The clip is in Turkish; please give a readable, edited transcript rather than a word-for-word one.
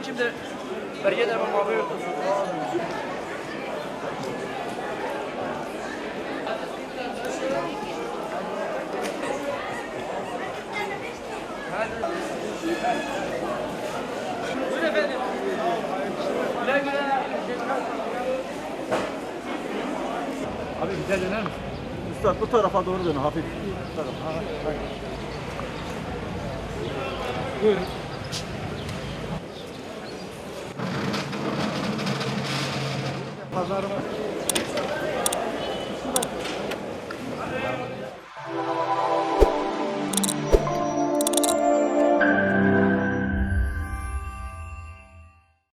ben şimdi Berge de ben abi. Buyurun efendim. Güle güle. Abi güzel döner misin? Üstad bu tarafa doğru dön hafif. Bu tarafa. Buyurun. Pazarımız.